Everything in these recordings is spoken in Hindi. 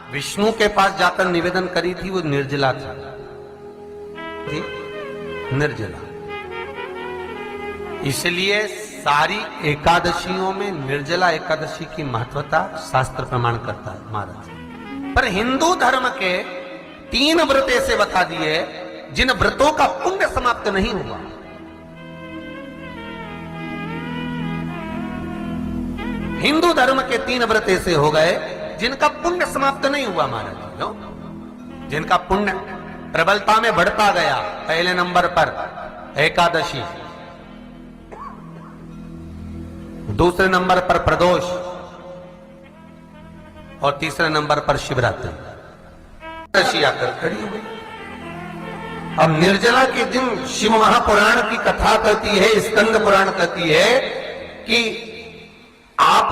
विष्णु के पास जाकर निवेदन करी थी वो निर्जला था, निर्जला। इसलिए सारी एकादशियों में निर्जला एकादशी की महत्वता शास्त्र प्रमाण करता है महाराज। पर हिंदू धर्म के 3 व्रत ऐसे बता दिए जिन व्रतों का पुण्य समाप्त नहीं हुआ। हिंदू धर्म के 3 व्रत ऐसे हो गए जिनका पुण्य समाप्त नहीं हुआ महाराज। जो जिनका पुण्य प्रबलता में बढ़ता गया। पहले नंबर पर एकादशी, दूसरे नंबर पर प्रदोष और तीसरे नंबर पर शिवरात्रि। एकादशी आकर खड़ी हुई। अब निर्जला के दिन शिव महापुराण की कथा कहती है, स्कंद पुराण कहती है कि आप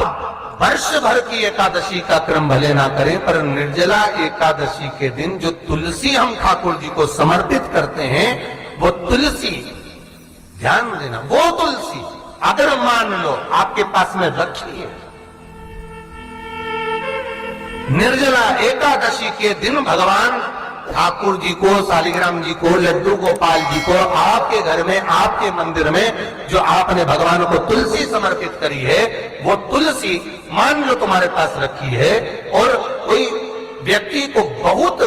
वर्ष भर की एकादशी का क्रम भले ना करें, पर निर्जला एकादशी के दिन जो तुलसी हम ठाकुर जी को समर्पित करते हैं, वो तुलसी, ध्यान देना, वो तुलसी अगर मान लो आपके पास में रखी है, निर्जला एकादशी के दिन भगवान ठाकुर जी को, शालिग्राम जी को, लड्डू गोपाल जी को आपके घर में, आपके मंदिर में जो आपने भगवान को तुलसी समर्पित करी है, वो तुलसी मान लो तुम्हारे पास रखी है और कोई व्यक्ति को बहुत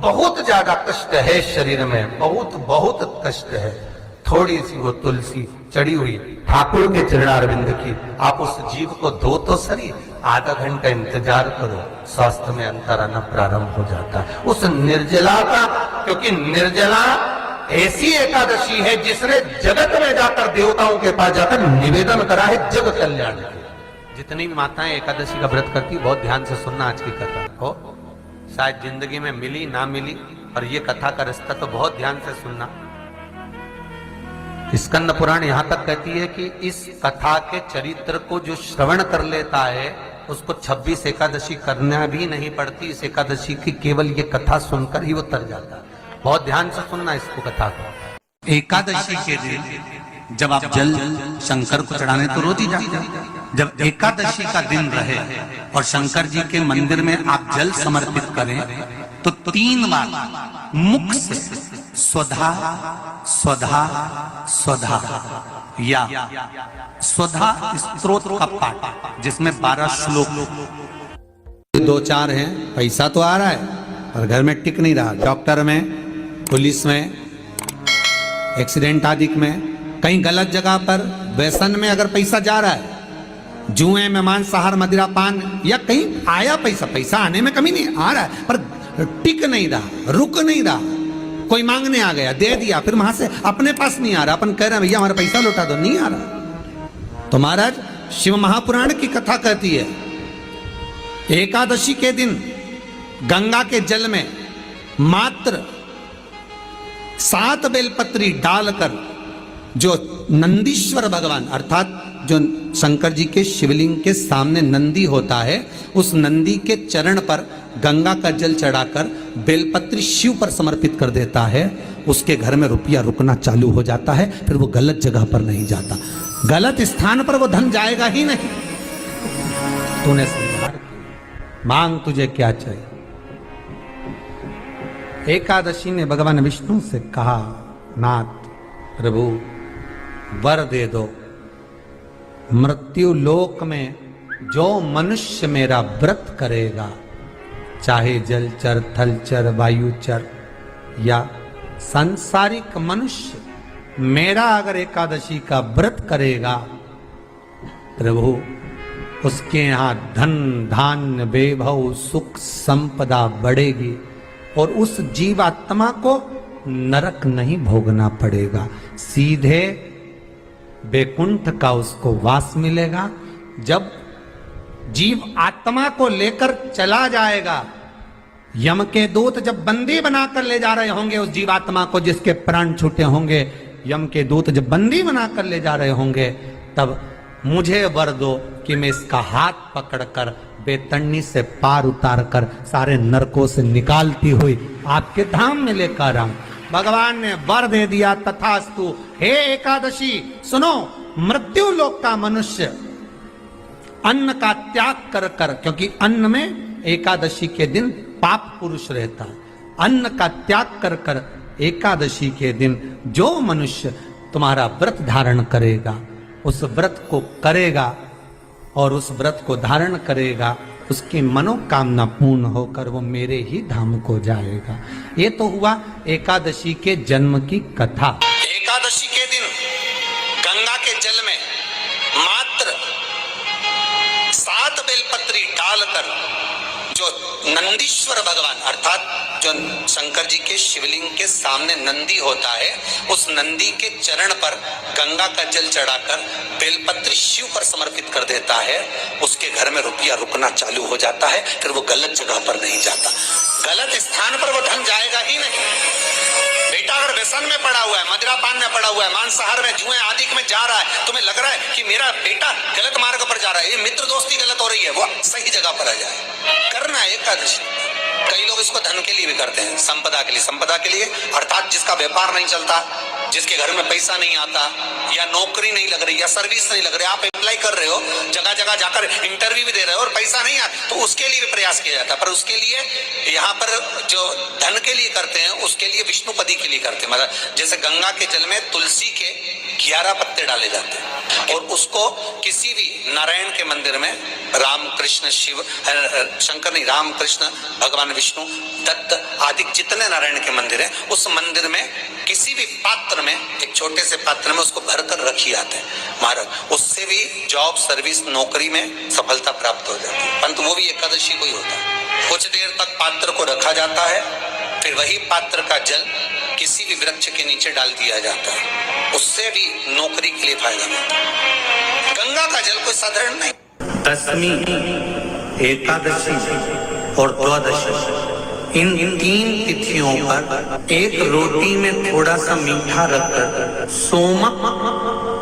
बहुत ज्यादा कष्ट है शरीर में, बहुत बहुत कष्ट है, थोड़ी सी वो तुलसी चढ़ी हुई ठाकुर के चरणारविंद की, आप उस जीव को धो तो सही, आधा घंटा इंतजार करो, स्वास्थ्य में अंतर आना प्रारंभ हो जाता है उस निर्जला का। क्योंकि निर्जला ऐसी एकादशी है जिसने जगत में जाकर, देवताओं के पास जाकर निवेदन करा है जग कल्याण के। जितनी भी माताएं एकादशी का व्रत करती, बहुत ध्यान से सुनना आज की कथा हो, शायद जिंदगी में मिली ना मिली, पर ये कथा का रास्ता तो बहुत ध्यान से सुनना। स्कंद पुराण यहां तक कहती है कि इस कथा के चरित्र को जो श्रवण कर लेता है उसको 26 एकादशी करना भी नहीं पड़ती। इस एकादशी की केवल ये कथा सुनकर ही वो तर जाता है। बहुत ध्यान से सुनना इसको, कथा को। एकादशी के दिन जब आप जल शंकर को चढ़ाने तो रोज ही जाते हैं, जब एकादशी का दिन रहे और शंकर जी के मंदिर में आप जल समर्पित करें तो 3 बार मुख से स्वधा स्वधा स्वधा या स्वधा स्तोत्र का पाठ, जिसमें 12 श्लोक, 2-4 हैं। पैसा तो आ रहा है पर घर में टिक नहीं रहा, डॉक्टर में, पुलिस में, एक्सीडेंट आदि में, कहीं गलत जगह पर, व्यसन में अगर पैसा जा रहा है, जुए में, मांसाहार, मदिरा पान, या कहीं आया पैसा, पैसा आने में कमी नहीं, आ रहा है पर टिक नहीं रहा, रुक नहीं रहा, कोई मांगने आ गया, दे दिया, फिर वहां से अपने पास नहीं आ रहा, अपन कह रहे हैं भैया हमारा पैसा लौटा दो, नहीं आ रहा। तो महाराज शिव महापुराण की कथा कहती है एकादशी के दिन गंगा के जल में मात्र 7 बेलपत्री डालकर जो नंदीश्वर भगवान, अर्थात जो शंकर जी के शिवलिंग के सामने नंदी होता है, उस नंदी के चरण पर गंगा का जल चढ़ाकर बेलपत्री शिव पर समर्पित कर देता है, उसके घर में रुपया रुकना चालू हो जाता है, फिर वो गलत जगह पर नहीं जाता, गलत स्थान पर वो धन जाएगा ही नहीं। तूने समझा, मांग तुझे क्या चाहिए। एकादशी ने भगवान विष्णु से कहा, नाथ प्रभु वर दे दो, मृत्यु लोक में जो मनुष्य मेरा व्रत करेगा, चाहे जलचर, थलचर, वायुचर या सांसारिक मनुष्य, मेरा अगर एकादशी का व्रत करेगा, प्रभु उसके यहां धन धान्य वैभव सुख संपदा बढ़ेगी और उस जीवात्मा को नरक नहीं भोगना पड़ेगा, सीधे वैकुंठ का उसको वास मिलेगा। जब जीव आत्मा को लेकर चला जाएगा, यम के दूत जब बंदी बनाकर ले जा रहे होंगे उस जीवात्मा को, जिसके प्राण छूटे होंगे, यम के दूत जब बंदी बनाकर ले जा रहे होंगे, तब मुझे वर दो कि मैं इसका हाथ पकड़कर बेतन्नी से पार उतार कर सारे नरकों से निकालती हुई आपके धाम में लेकर आऊं। भगवान ने वर दे दिया, तथास्तु। हे एकादशी सुनो, मृत्यु लोक का मनुष्य अन्न का त्याग कर कर, क्योंकि अन्न में एकादशी के दिन पाप पुरुष रहता है। अन्न का त्याग कर कर एकादशी के दिन जो मनुष्य तुम्हारा व्रत धारण करेगा, उस व्रत को करेगा और उस व्रत को धारण करेगा, उसकी मनोकामना पूर्ण होकर वो मेरे ही धाम को जाएगा। ये तो हुआ एकादशी के जन्म की कथा। एकादशी के दिन गंगा के जल में मात्र 7 बेलपत्री डालकर जो नंदीश्वर भगवान अर्थात जो शंकर जी के शिवलिंग के सामने नंदी होता है, उस नंदी के चरण पर गंगा का जल चढ़ाकर बेलपत्री शिव पर समर्पित कर देता है, उसके घर में रुपया रुकना चालू हो जाता है। फिर वो गलत जगह पर नहीं जाता, गलत स्थान पर वो धन जाएगा ही नहीं। बेटा अगर व्यसन में पड़ा हुआ है, मदिरापान में पड़ा हुआ है, मांसाहार में, जुए आदि में जा रहा है, तुम्हें लग रहा है कि मेरा बेटा गलत मार्ग पर जा रहा है, ये मित्र दोस्ती गलत हो रही है, वो सही जगह पर आ जाए। करना है एकादशी। कई लोग इसको धन के लिए भी करते हैं, संपदा के लिए। संपदा के लिए अर्थात जिसका व्यापार नहीं चलता, जिसके घर में पैसा नहीं आता, या नौकरी नहीं लग रही, या सर्विस नहीं लग रही, आप अप्लाई कर रहे हो, जगह जगह जाकर इंटरव्यू भी दे रहे हो और पैसा नहीं आता, तो उसके लिए भी प्रयास किया जाता है। पर उसके लिए यहाँ पर जो धन के लिए करते हैं, उसके लिए विष्णुपदी के लिए करते हैं। मतलब जैसे गंगा के जल में तुलसी के 11 पत्ते डाले जाते हैं और उसको किसी भी नारायण के मंदिर में राम कृष्ण शिव शंकर नहीं, राम कृष्ण भगवान विष्णु दत्त आदि जितने नारायण के मंदिर हैं, उस मंदिर में किसी भी पात्र में, एक छोटे से पात्र में उसको भरकर रखी आते हैं महाराज। उससे भी जॉब सर्विस नौकरी में सफलता प्राप्त हो जाती है। परंतु वो भी एकादशी को ही होता है। कुछ देर तक पात्र को रखा जाता है, फिर वही पात्र का जल किसी भी वृक्ष के नीचे डाल दिया जाता है, उससे भी नौकरी के लिए फायदा मिलता है। गंगा का जल कोई साधारण नहीं। दशमी, एकादशी और द्वादशी, इन 3 तिथियों पर एक रोटी में थोड़ा सा मीठा रखकर सोमक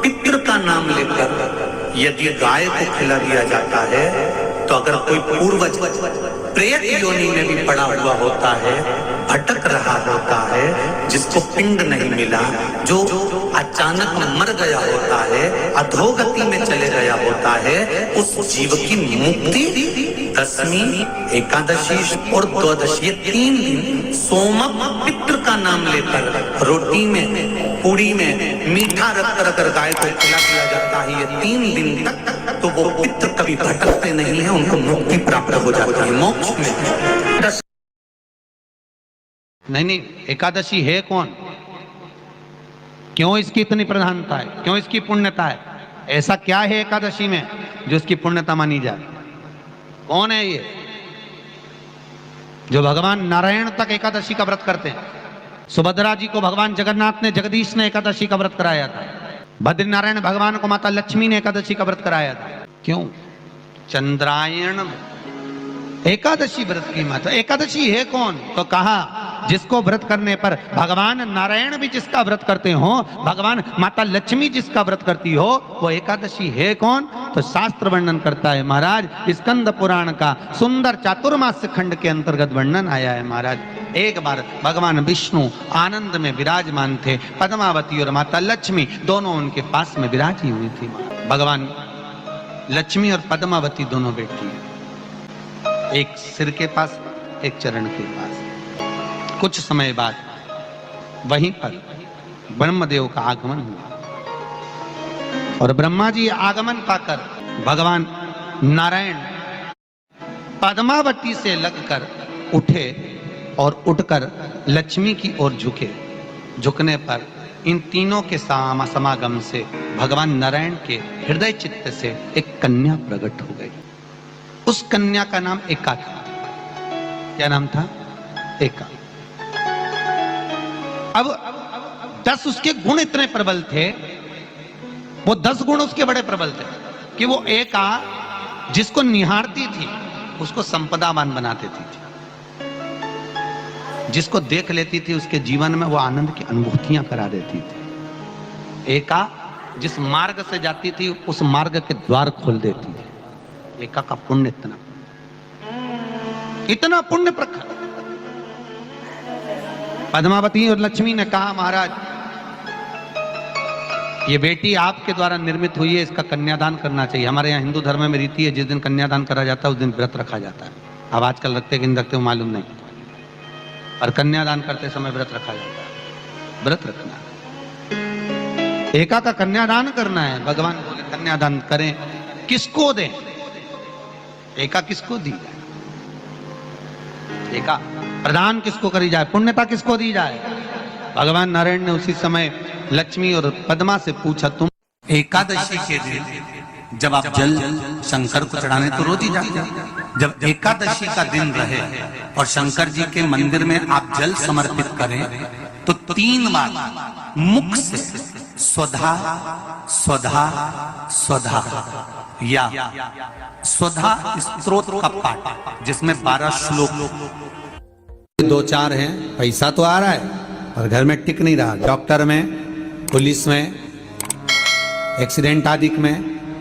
पितृ का नाम लेकर यदि गाय को खिला दिया जाता है, तो अगर कोई पूर्वज प्रेत योनि में भी पड़ा हुआ होता है, भटक रहा होता है, जिसको पिंड नहीं मिला, जो अचानक मर गया होता है, अधोगति में चले गया होता है, उस जीव की मुक्ति दशमी, एकादशी और द्वादशी, 3 दिन सोमक पितृ का नाम लेकर रोटी में, पूड़ी में मीठा रखकर अगर गाय को खिला दिया जाता है ये 3 दिन तक, तो वो पितृ कभी भटकते नहीं है, उनको मुक्ति प्राप्त हो जाती है मोक्ष में। नहीं, एकादशी है कौन? क्यों इसकी इतनी प्रधानता है? क्यों इसकी पुण्यता है? ऐसा क्या है एकादशी में जो इसकी पुण्यता मानी जाए? कौन है ये जो भगवान नारायण तक एकादशी का व्रत करते हैं? सुभद्रा जी को भगवान जगन्नाथ ने, जगदीश ने एकादशी का व्रत कराया था। बद्रीनारायण भगवान को माता लक्ष्मी ने एकादशी का व्रत कराया था। क्यों? चंद्रायण एकादशी व्रत की माता। एकादशी है कौन? तो कहा जिसको व्रत करने पर भगवान नारायण भी जिसका व्रत करते हो, भगवान माता लक्ष्मी जिसका व्रत करती हो, वो एकादशी है कौन? तो शास्त्र वर्णन करता है महाराज, स्कंद पुराण का सुंदर चातुर्मास्य खंड के अंतर्गत वर्णन आया है महाराज। एक बार भगवान विष्णु आनंद में विराजमान थे, पद्मावती और माता लक्ष्मी दोनों उनके पास में विराजी हुई थी। भगवान लक्ष्मी और पद्मावती दोनों बैठी, एक सिर के पास, एक चरण के पास। कुछ समय बाद वहीं पर ब्रह्मदेव का आगमन हुआ और ब्रह्मा जी आगमन पाकर भगवान नारायण पद्मावती से लगकर उठे और उठकर लक्ष्मी की ओर झुके। झुकने पर इन तीनों के समागम से भगवान नारायण के हृदय चित्त से एक कन्या प्रकट हो गई। उस कन्या का नाम एका था। क्या नाम था? एका। अब 10 उसके गुण इतने प्रबल थे, वो 10 गुण उसके बड़े प्रबल थे कि वो एका जिसको निहारती थी उसको संपदावान बना देती थी, जिसको देख लेती थी उसके जीवन में वो आनंद की अनुभूतियां करा देती थी। एका जिस मार्ग से जाती थी उस मार्ग के द्वार खोल देती थी। एका का पुण्य इतना पुण्य प्रखर। पद्मावती और लक्ष्मी ने कहा महाराज ये बेटी आपके द्वारा निर्मित हुई है, इसका कन्यादान करना चाहिए। हमारे यहाँ हिंदू धर्म में रीति है, जिस दिन कन्यादान करा जाता है उस दिन व्रत रखा जाता है। अब आजकल रखते कि नहीं रखते हो मालूम नहीं, और कन्यादान करते समय व्रत रखा जाता है, व्रत रखना है। एका का कन्यादान करना है, भगवान बोले कन्यादान करें, किसको दें? एका किसको दी जाए? एका प्रदान किसको करी जाए? पुण्यता किसको दी जाए? भगवान नारायण ने उसी समय लक्ष्मी और पद्मा से पूछा, तुम एकादशी के दिन जब आप जल शंकर को चढ़ाने तो रोज ही जाते हैं। जब एकादशी का दिन रहे और शंकर जी के मंदिर में आप जल समर्पित करें तो 3 बार मुख से स्वधा स्वधा स्वधा या स्वधा स्तोत्र का पाठ, जिसमें 12 श्लोक। 2-4 हैं, पैसा तो आ रहा है और घर में टिक नहीं रहा। डॉक्टर में, पुलिस में, एक्सीडेंट आदि में,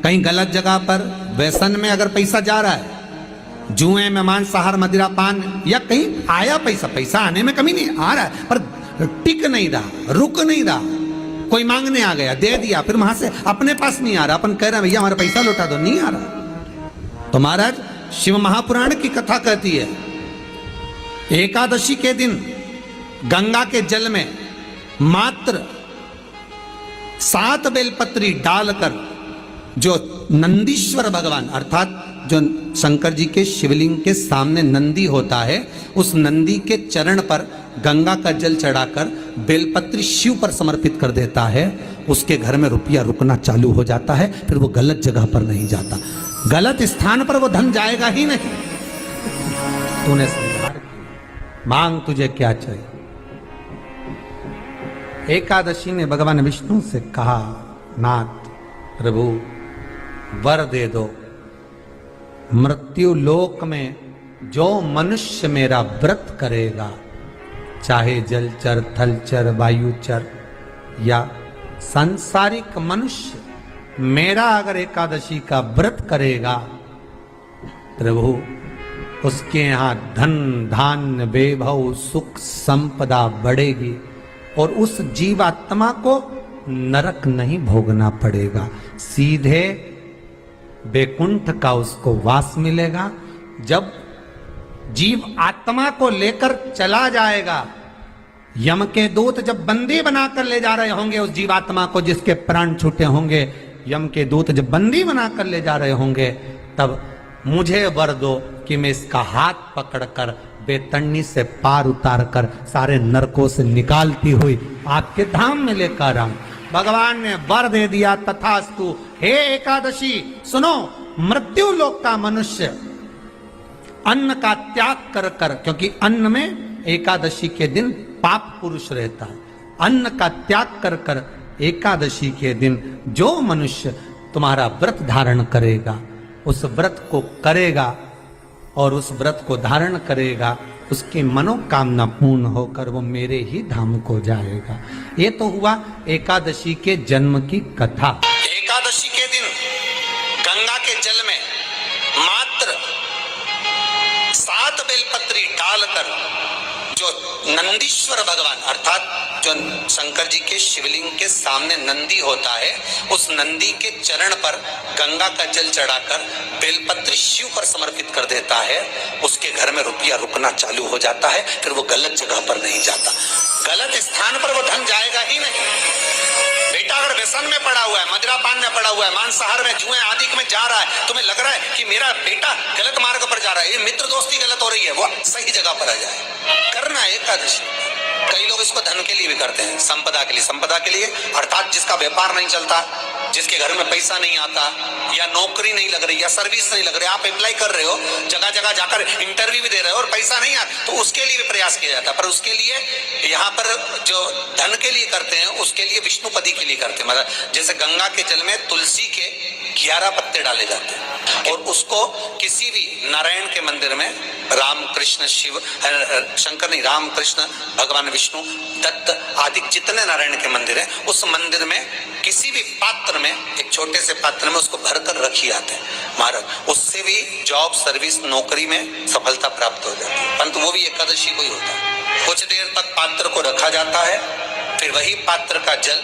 कहीं गलत जगह पर, व्यसन में अगर पैसा जा रहा है, जुए में, मांसाहार, मदिरा पान, या कहीं आया पैसा, पैसा आने में कमी नहीं, आ रहा है पर टिक नहीं रहा, रुक नहीं रहा। कोई मांगने आ गया, दे दिया, फिर वहां से अपने पास नहीं आ रहा, अपन कह रहे हैं भैया हमारा पैसा लौटा दो, नहीं आ रहा। तो महाराज शिव महापुराण की कथा कहती है, एकादशी के दिन गंगा के जल में मात्र 7 बेलपत्री डालकर जो नंदीश्वर भगवान अर्थात जो शंकर जी के शिवलिंग के सामने नंदी होता है, उस नंदी के चरण पर गंगा का जल चढ़ाकर बेलपत्री शिव पर समर्पित कर देता है, उसके घर में रुपया रुकना चालू हो जाता है, फिर वो गलत जगह पर नहीं जाता, गलत स्थान पर वो धन जाएगा ही नहीं। तूने संहार किया, मांग तुझे क्या चाहिए? एकादशी ने भगवान विष्णु से कहा, नाथ प्रभु वर दे दो, मृत्यु लोक में जो मनुष्य मेरा व्रत करेगा, चाहे जलचर, थलचर, वायुचर या सांसारिक मनुष्य, मेरा अगर एकादशी का व्रत करेगा, प्रभु उसके यहां धन धान्य वैभव सुख संपदा बढ़ेगी और उस जीवात्मा को नरक नहीं भोगना पड़ेगा, सीधे बैकुंठ का उसको वास मिलेगा। जब जीव आत्मा को लेकर चला जाएगा, यम के दूत जब बंदी बनाकर ले जा रहे होंगे उस जीवात्मा को, जिसके प्राण छूटे होंगे, यम के दूत जब बंदी बनाकर ले जा रहे होंगे, तब मुझे वर दो कि मैं इसका हाथ पकड़कर बेतन्नी से पार उतार कर सारे नरकों से निकालती हुई आपके धाम में लेकर आऊं। भगवान ने वर दे दिया, तथास्तु। हे एकादशी सुनो, मृत्यु लोक का मनुष्य अन्न का त्याग कर कर, क्योंकि अन्न में एकादशी के दिन पाप पुरुष रहता है, अन्न का त्याग कर कर एकादशी के दिन जो मनुष्य तुम्हारा व्रत धारण करेगा, उस व्रत को करेगा और उस व्रत को धारण करेगा, उसकी मनोकामना पूर्ण होकर वो मेरे ही धाम को जाएगा। ये तो हुआ एकादशी के जन्म की कथा। एकादशी के दिन गंगा के जल में मात्र 7 बेलपत्री डालकर जो नंदीश्वर भगवान अर्थात जो शंकर जी के शिवलिंग के सामने नंदी होता है, उस नंदी के चरण पर गंगा का जल चढ़ाकर बेलपत्री शिव पर समर्पित कर देता है, उसके घर में रुपया रुकना चालू हो जाता है, फिर वो गलत जगह पर नहीं जाता, गलत स्थान पर वो धन जाएगा ही नहीं। बेटा अगर व्यसन में पड़ा हुआ है, मदिरा पान में पड़ा हुआ है, मांसाहार में, जुए आदि में जा रहा है, तुम्हें लग रहा है कि मेरा बेटा गलत मार्ग पर जा रहा है, ये मित्र दोस्ती गलत हो रही है, वो सही जगह पर आ जाए, करना है एकादशी। कई लोग इसको धन के लिए भी करते हैं, संपदा के लिए, संपदा के लिए अर्थात जिसका व्यापार नहीं चलता, जिसके घर में पैसा नहीं आता, या नौकरी नहीं लग रही, या सर्विस नहीं लग रही, आप अप्लाई कर रहे हो, जगह जगह जाकर इंटरव्यू भी दे रहे हो और पैसा नहीं आता, तो उसके लिए भी प्रयास किया जाता है। पर उसके लिए यहाँ पर जो धन के लिए करते हैं, उसके लिए विष्णुपदी के लिए करते हैं। मतलब जैसे गंगा के जल में तुलसी के 11 पत्ते डाले जाते हैं और उसको किसी भी नारायण के मंदिर में, राम कृष्ण शिव शंकर नहीं, राम कृष्ण भगवान विष्णु दत्त आदि जितने नारायण के मंदिर हैं, उस मंदिर में किसी भी पात्र में, एक छोटे से पात्र में उसको भरकर रखी जाते हैं महाराज, उससे भी जॉब सर्विस नौकरी में सफलता प्राप्त हो जाती है। परंतु वो भी एकादशी को ही होता है। कुछ देर तक पात्र को रखा जाता है, फिर वही पात्र का जल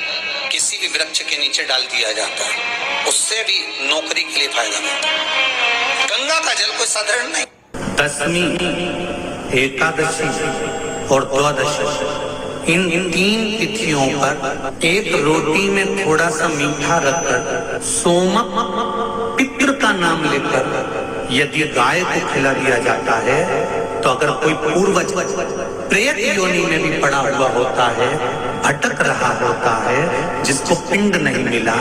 किसी भी वृक्ष के नीचे डाल दिया जाता है, उससे भी नौकरी के लिए फायदा मिलता है। गंगा का जल कोई साधारण नहीं। दशमी, एकादशी और द्वादशी, इन 3 तिथियों पर एक रोटी में थोड़ा सा मीठा रखकर सोमक पितृ का नाम लेकर यदि गाय को खिला दिया जाता है तो अगर कोई पूर्वज प्रेत योनि में भी पड़ा हुआ होता है, भटक रहा होता है, जिसको पिंड नहीं मिला,